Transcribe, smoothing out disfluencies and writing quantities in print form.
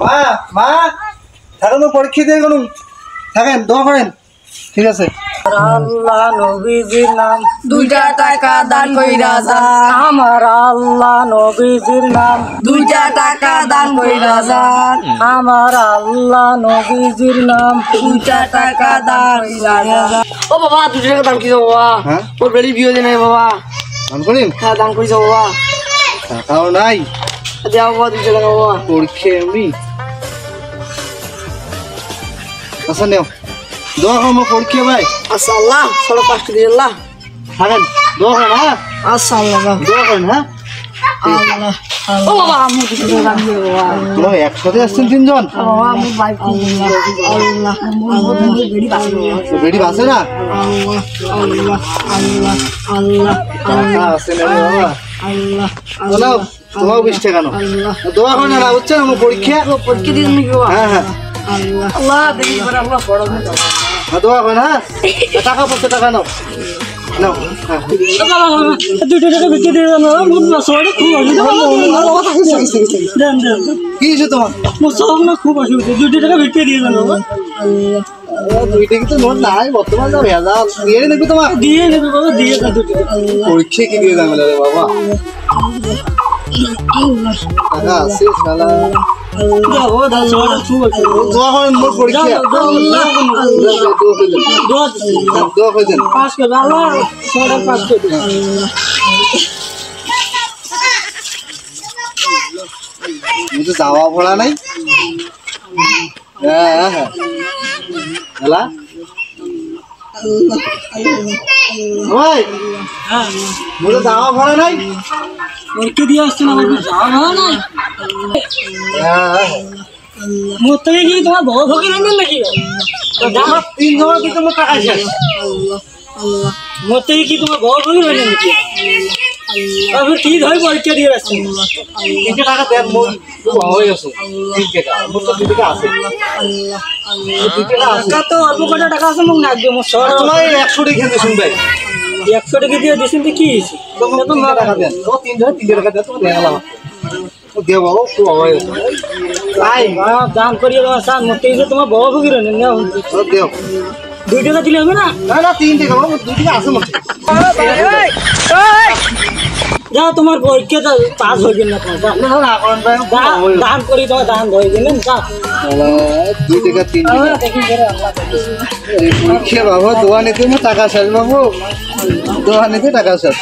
মা মা থাকেন পরীক্ষা দিয়ে গেলুম থাকেন দোয়া করেন ঠিক আছে আল্লাহ নবীজির নাম 2 টাকা দান কইরা যান আমার আল্লাহ নবীজির নাম 2 টাকা দান কইরা যান আমার আল্লাহ নবীজির নাম 2 টাকা দান কইরা যান ও বাবা 2 টাকা দান কইছো বাবা হ্যাঁ ওর বেলি বিয়ে দে নাই বাবা দান করিম হ্যাঁ দান কইছো বাবা টাকাও নাই দাও বাবা 2 টাকা বাবা পরীক্ষা এমনি আচ্ছা নেও দোয়া করো পরীক্ষা ভাই আল্লাহ সালা 5 টাকা আল্লাহ থাকেন দোয়া করেন হ্যাঁ আল্লাহ দোয়া করেন হ্যাঁ আল্লাহ ও বাবা আমি 2 টাকা দান কইছো বাবা তোমরা একসাথে আসছেন তিনজন বাবা আমি বাইক আল্লাহ আল্লাহ বেড়ি বাসলো বেডি বাসে না আল্লাহ আল্লাহ আল্লাহ আল্লাহ টাকা আছে না রে বাবা আল্লাহ চলো তোমাও 20 টাকা নাও দোয়া করেন না বুঝছেন আমার পরীক্ষা পরীক্ষা দিন নাকি বাবা হ্যাঁ হ্যাঁ আল্লাহ আল্লাহ দেবী করে আল্লাহ বড় করে দাও দোয়া করেন হ্যাঁ টাকা 5 টাকা নাও নাও হ্যাঁ 2 টাকা বিক্রি দিয়ে দাও মুদ না সরে খুব অসুবিধা দেন দেন কি হয়েছে তোমার মুদ সব না খুব অসুবিধা 2 টাকা বিক্রি দিয়ে দাও আল্লাহ 2 টাকা তো নোট নাই বর্তমান দাও ভেজাল দিয়ে নেবে তোমার দিয়ে নেবে বাবা দিয়ে দাও 2 টাকা পরীক্ষা কি দিয়ে দাম রে বাবা টাকা আছে শালা দাও দাও সরে খুব অসুবিধা দোয়া করেন মোর পরীক্ষা দোয়া করেন পাস করে আল্লাহ সরে পাস করে মুঝে যাওয়া পড়া নাই হ্যাঁ হ্যাঁ হ্যালা ওই মুঝে যাওয়া পড়া নাই পরীক্ষা দিয়ে আসছে না আমাকে যাওয়া ভালো নাই হ্যাঁ মোর থেকে কি তোমার বড় ফকির আনবেন নাকি আমার 3 জমা কিন্তু মোর টাকা শেষ মোর থেকে কি তোমার বড় ফকির আনবেন নাকি আবার কি ধরে পরীক্ষা দিয়ে আসছেন 3 টাকা দেন মোর হয়ে গেছে 3 টাকা মোর তো 2 টাকা আছে 2 টাকা আছে টাকা তো অল্প কটা টাকা আছে মোক নাকবে মোর শহর তোমার 100 টাকা খেতে শুনবে 100 টাকা দিয়ে দিছেন তো কি হইছে তো 3 টাকা দেন তো 3 টাকা দেন তো দেখালাম দেও বাবা তো হয়ে গেছে তাই দান করিয়ে তোমার স্যার মোর থেকে তোমার বড় ফকির আনেন না তো দেও 2 টাকা দিলে হবে না না না 3 টাকা বাবা 2 টাকা আছে মোর যাও তোমার পরীক্ষাটা পাস হয়ে গেল না না না করেন ভাই দান করি তোমার দান হয়ে গেলেন যা 2 টাকা 3 টাকা দেখি করে আল্লাহ পরীক্ষা বাবা দোয়া নিতে টাকা শেষ বাবু দোয়া নিতে টাকা শেষ